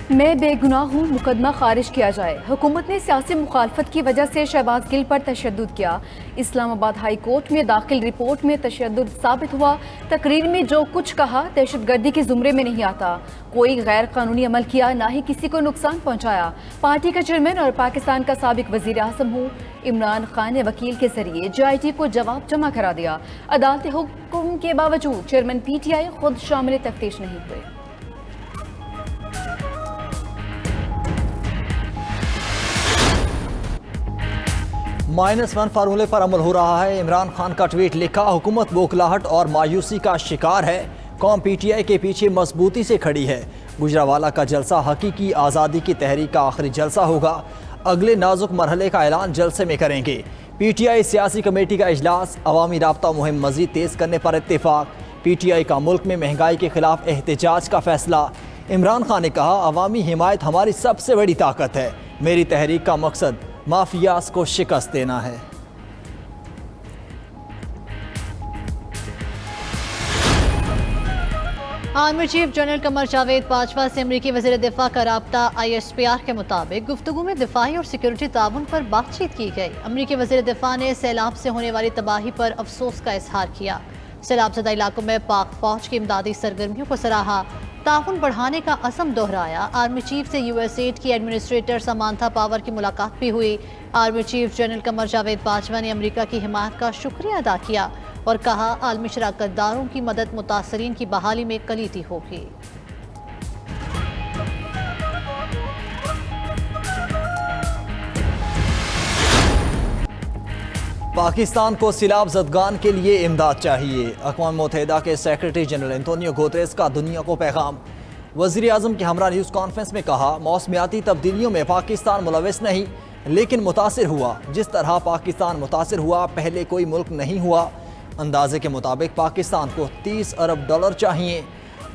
میں بے گناہ ہوں، مقدمہ خارج کیا جائے۔ حکومت نے سیاسی مخالفت کی وجہ سے شہباز گل پر تشدد کیا۔ اسلام آباد ہائی کورٹ میں داخل رپورٹ میں تشدد ثابت ہوا۔ تقریر میں جو کچھ کہا دہشت گردی کے زمرے میں نہیں آتا۔ کوئی غیر قانونی عمل کیا، نہ ہی کسی کو نقصان پہنچایا۔ پارٹی کا چیئرمین اور پاکستان کا سابق وزیر اعظم ہوں۔ عمران خان نے وکیل کے ذریعے JIT کو جواب جمع کرا دیا۔ عدالتی حکم کے باوجود چیئرمین PTI خود شامل تفتیش نہیں ہوئے۔ -1 فارمولے پر عمل ہو رہا ہے۔ عمران خان کا ٹویٹ لکھا، حکومت بوکھلاہٹ اور مایوسی کا شکار ہے، قوم PTI کے پیچھے مضبوطی سے کھڑی ہے۔ گجرانوالہ کا جلسہ حقیقی آزادی کی تحریک کا آخری جلسہ ہوگا۔ اگلے نازک مرحلے کا اعلان جلسے میں کریں گے۔ PTI سیاسی کمیٹی کا اجلاس، عوامی رابطہ مہم مزید تیز کرنے پر اتفاق۔ PTI کا ملک میں مہنگائی کے خلاف احتجاج کا فیصلہ۔ عمران خان نے کہا، عوامی حمایت ہماری سب سے بڑی طاقت ہے۔ میری تحریک کا مقصد مافیاز کو شکست دینا ہے۔ Army chief general Qamar Javed Bajwa سے امریکی وزیر دفاع کا رابطہ ISPR کے مطابق گفتگو میں دفاعی اور سیکورٹی تعاون پر بات چیت کی گئی۔ امریکی وزیر دفاع نے سیلاب سے ہونے والی تباہی پر افسوس کا اظہار کیا۔ سیلاب زدہ علاقوں میں پاک فوج کی امدادی سرگرمیوں کو سراہا، تعاون بڑھانے کا عزم دہرایا۔ آرمی چیف سے US8 کی ایڈمنسٹریٹر سمانتھا پاور کی ملاقات بھی ہوئی۔ Army chief general Qamar Javed Bajwa نے امریکہ کی حمایت کا شکریہ ادا کیا اور کہا، عالمی شراکت داروں کی مدد متاثرین کی بحالی میں کلیدی ہوگی۔ پاکستان کو سیلاب زدگان کے لیے امداد چاہیے۔ اقوام متحدہ کے سیکرٹری جنرل انتونیو گوتریس کا دنیا کو پیغام۔ وزیر اعظم کے ہمراہ نیوز کانفرنس میں کہا، موسمیاتی تبدیلیوں میں پاکستان ملوث نہیں لیکن متاثر ہوا۔ جس طرح پاکستان متاثر ہوا پہلے کوئی ملک نہیں ہوا۔ اندازے کے مطابق پاکستان کو $30 ارب چاہیے۔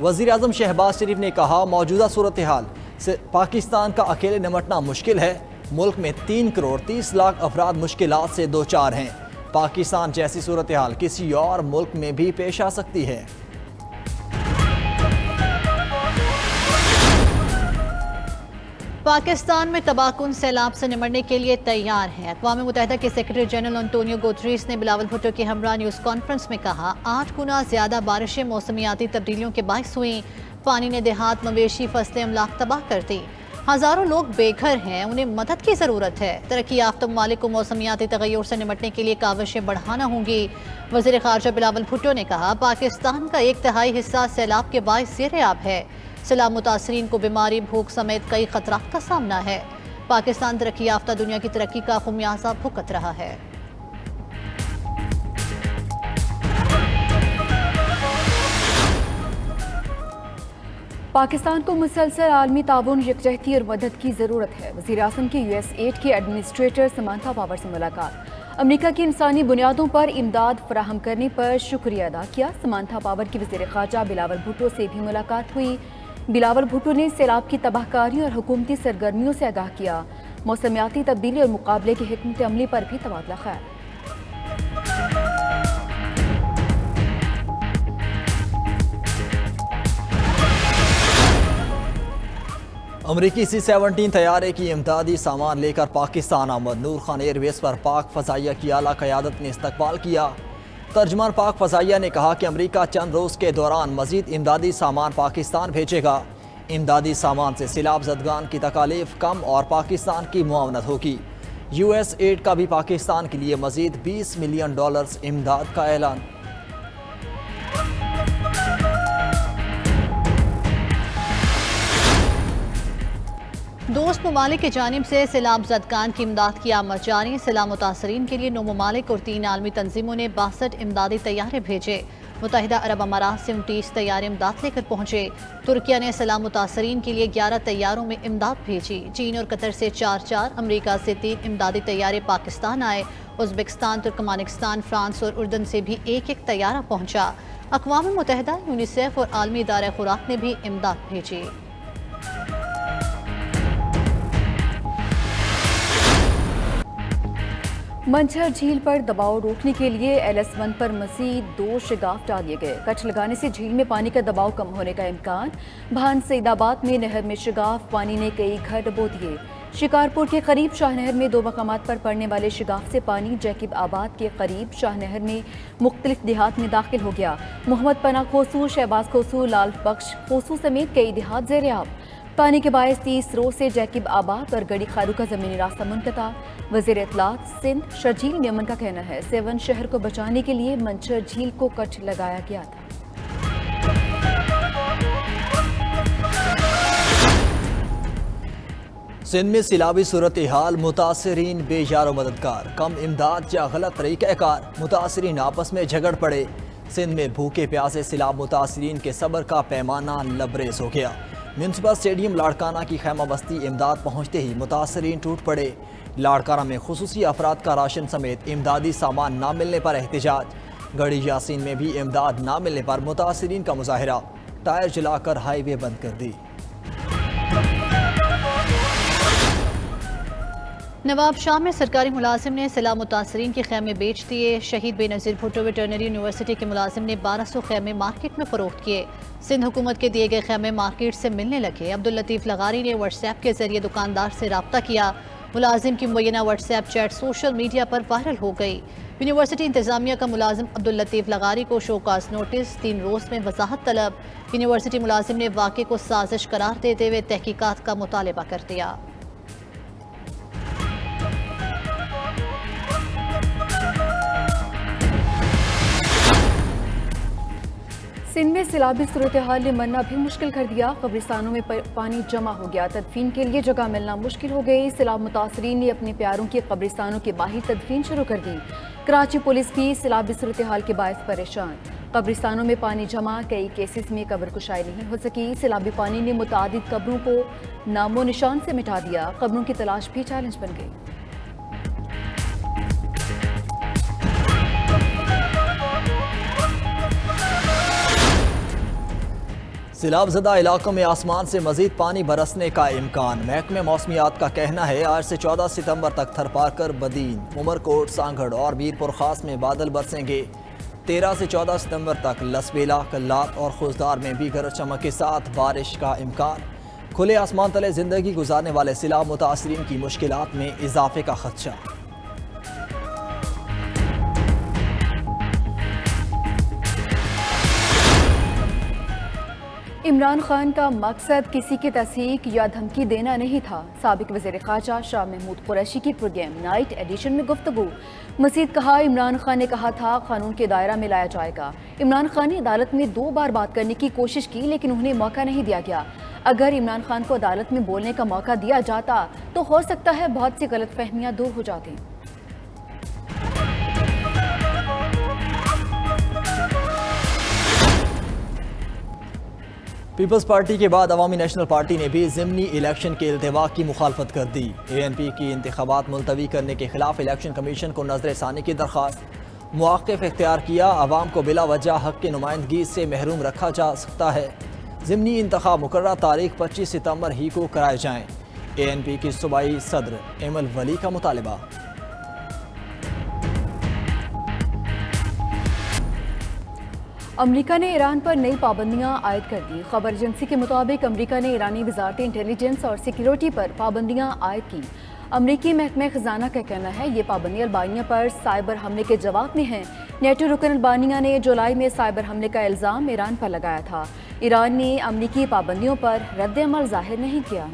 وزیر اعظم شہباز شریف نے کہا، موجودہ صورتحال سے پاکستان کا اکیلے نمٹنا مشکل ہے۔ ملک میں 3 کروڑ 30 لاکھ افراد مشکلات سے دوچار ہیں۔ پاکستان جیسی صورتحال کسی اور ملک میں بھی پیش آ سکتی ہے۔ پاکستان میں تباہ کن سیلاب سے نمٹنے کے لیے تیار ہیں۔ اقوام متحدہ کے سیکرٹری جنرل انتونیو گوتریس نے بلاول بھٹو کے ہمراہ نیوز کانفرنس میں کہا، 8 گنا زیادہ بارشیں موسمیاتی تبدیلیوں کے باعث ہوئیں۔ پانی نے دیہات، مویشی، فصلیں، املاک تباہ کر دی۔ ہزاروں لوگ بے گھر ہیں، انہیں مدد کی ضرورت ہے۔ ترقی یافتہ ممالک کو موسمیاتی تغیر سے نمٹنے کے لیے کاوشیں بڑھانا ہوں گی۔ وزیر خارجہ بلاول بھٹو نے کہا، پاکستان کا 1/3 حصہ سیلاب کے باعث زیر آب ہے۔ سیلاب متاثرین کو بیماری، بھوک سمیت کئی خطرات کا سامنا ہے۔ پاکستان ترقی یافتہ دنیا کی ترقی کا خمیازہ بھگت رہا ہے۔ پاکستان کو مسلسل عالمی تعاون، یکجہتی اور مدد کی ضرورت ہے۔ وزیر اعظم کی US8 کی ایڈمنسٹریٹر سمانتھا پاور سے ملاقات۔ امریکہ کی انسانی بنیادوں پر امداد فراہم کرنے پر شکریہ ادا کیا۔ سمانتھا پاور کی وزیر خارجہ بلاول بھٹو سے بھی ملاقات ہوئی۔ بلاول بھٹو نے سیلاب کی تباہ کاری اور حکومتی سرگرمیوں سے آگاہ کیا۔ موسمیاتی تبدیلی اور مقابلے کی حکمت عملی پر بھی تبادلہ خیال۔ امریکی C-17 طیارے کی امدادی سامان لے کر پاکستان آمد۔ نور خان ایئر بیس پر پاک فضائیہ کی اعلیٰ قیادت نے استقبال کیا۔ ترجمان پاک فضائیہ نے کہا کہ امریکہ چند روز کے دوران مزید امدادی سامان پاکستان بھیجے گا۔ امدادی سامان سے سیلاب زدگان کی تکالیف کم اور پاکستان کی معاونت ہوگی۔ US8 کا بھی پاکستان کے لیے مزید $20 ملین امداد کا اعلان۔ دوست ممالک کی جانب سے سیلاب زدگان کی امداد کی آمد جاری۔ سیلاب متاثرین کے لیے 9 ممالک اور 3 عالمی تنظیموں نے 62 امدادی طیارے بھیجے۔ متحدہ عرب امارات سے 29 طیارے امداد لے کر پہنچے۔ ترکیہ نے سیلاب متاثرین کے لیے 11 طیاروں میں امداد بھیجی۔ چین اور قطر سے 4 امریکہ سے 3 امدادی طیارے پاکستان آئے۔ ازبکستان، ترکمانستان، فرانس اور اردن سے بھی 1 طیارہ پہنچا۔ اقوام متحدہ، یونیسیف اور عالمی ادارہ خوراک نے بھی امداد بھیجی۔ منچھر جھیل پر دباؤ روکنے کے لیے LS1 پر مزید 2 شگاف ڈالے گئے۔ کچھ لگانے سے جھیل میں پانی کا دباؤ کم ہونے کا امکان۔ بھان سعید آباد میں نہر میں شگاف پانی نے کئی گھر ڈبو دیے۔ شکارپور کے قریب شاہ نہر میں 2 مقامات پر پڑنے والے شگاف سے پانی جیکب آباد کے قریب شاہ نہر میں مختلف دیہات میں داخل ہو گیا۔ محمد پناہ کھوسو، شہباز کھوسو، لال بخش کھوسو سمیت کئی دیہات زیر آب۔ پانی کے باعث 30 روز سے جیکب آباد اور گڑی خارو کا زمینی راستہ منقطع۔ وزیر اطلاعات سندھ شرجیل میمن کا کہنا ہے 7 شہر کو بچانے کے لیے منچھر جھیل کو کٹ لگایا گیا تھا۔ سندھ میں سیلابی صورتحال، متاثرین بے یار و مددگار، کم امداد یا غلط طریقہ کار، متاثرین آپس میں جھگڑ پڑے۔ سندھ میں بھوکے پیاسے سیلاب متاثرین کے صبر کا پیمانہ لبریز ہو گیا۔ میونسپل اسٹیڈیم لاڑکانہ کی خیمہ بستی امداد پہنچتے ہی متاثرین ٹوٹ پڑے۔ لاڑکانہ میں خصوصی افراد کا راشن سمیت امدادی سامان نہ ملنے پر احتجاج۔ گڑھی یاسین میں بھی امداد نہ ملنے پر متاثرین کا مظاہرہ، ٹائر جلا کر ہائی وے بند کر دی۔ نواب شاہ میں سرکاری ملازم نے سیلاب متاثرین کے خیمے بیچ دیے۔ شہید بے نظیر بھٹو ویٹرنری یونیورسٹی کے ملازم نے 1200 خیمے مارکیٹ میں فروخت کیے۔ سندھ حکومت کے دیے گئے خیمے مارکیٹ سے ملنے لگے۔ عبداللطیف لغاری نے واٹس ایپ کے ذریعے دکاندار سے رابطہ کیا۔ ملازم کی مبینہ WhatsApp chat social media پر وائرل ہو گئی۔ یونیورسٹی انتظامیہ کا ملازم عبداللطیف لغاری کو شوکاز نوٹس، 3 روز میں وضاحت طلب۔ یونیورسٹی ملازم نے واقعے کو سازش قرار دیتے ہوئے تحقیقات کا مطالبہ کر دیا۔ سندھ میں سیلابی صورتحال نے مرنا بھی مشکل کر دیا۔ قبرستانوں میں پانی جمع ہو گیا، تدفین کے لیے جگہ ملنا مشکل ہو گئی۔ سیلاب متاثرین نے اپنے پیاروں کی قبرستانوں کے باہر تدفین شروع کر دی۔ کراچی پولیس بھی سیلابی صورتحال کے باعث پریشان۔ قبرستانوں میں پانی جمع، کئی کیسز میں قبر کشائی نہیں ہو سکی۔ سیلابی پانی نے متعدد قبروں کو نام و نشان سے مٹا دیا۔ قبروں کی تلاش بھی چیلنج بن گئی۔ سیلاب زدہ علاقوں میں آسمان سے مزید پانی برسنے کا امکان۔ محکمہ موسمیات کا کہنا ہے آج سے 14 ستمبر تک تھرپارکر، بدین، عمرکوٹ، سانگھڑ اور میرپور خاص میں بادل برسیں گے۔ 13 سے 14 ستمبر تک لسبیلا، کلات اور خوزدار میں بھی گرج چمک کے ساتھ بارش کا امکان۔ کھلے آسمان تلے زندگی گزارنے والے سیلاب متاثرین کی مشکلات میں اضافے کا خدشہ۔ عمران خان کا مقصد کسی کی تصحیح یا دھمکی دینا نہیں تھا۔ سابق وزیر خارجہ شاہ محمود قریشی کی پروگرام نائٹ ایڈیشن میں گفتگو۔ مزید کہا عمران خان نے کہا تھا قانون کے دائرہ میں لایا جائے گا۔ عمران خان نے عدالت میں 2 بار بات کرنے کی کوشش کی لیکن انہیں موقع نہیں دیا گیا۔ اگر عمران خان کو عدالت میں بولنے کا موقع دیا جاتا تو ہو سکتا ہے بہت سی غلط فہمیاں دور ہو جاتی۔ پیپلز پارٹی کے بعد عوامی نیشنل پارٹی نے بھی ضمنی الیکشن کے التوا کی مخالفت کر دی۔ ANP کی انتخابات ملتوی کرنے کے خلاف الیکشن کمیشن کو نظر ثانی کی درخواست۔ موقف اختیار کیا، عوام کو بلا وجہ حق کی نمائندگی سے محروم رکھا جا سکتا ہے۔ ضمنی انتخاب مقررہ تاریخ 25 ستمبر ہی کو کرائے جائیں۔ ANP کی صوبائی صدر ایمل ولی کا مطالبہ۔ امریکہ نے ایران پر نئی پابندیاں عائد کر دی۔ خبر ایجنسی کے مطابق امریکہ نے ایرانی وزارت انٹیلی جنس اور سیکیورٹی پر پابندیاں عائد کی۔ امریکی محکمہ خزانہ کا کہنا ہے یہ پابندیاں البانیہ پر سائبر حملے کے جواب میں ہیں۔ نیٹو رکن البانیہ نے جولائی میں سائبر حملے کا الزام ایران پر لگایا تھا۔ ایران نے امریکی پابندیوں پر رد عمل ظاہر نہیں کیا۔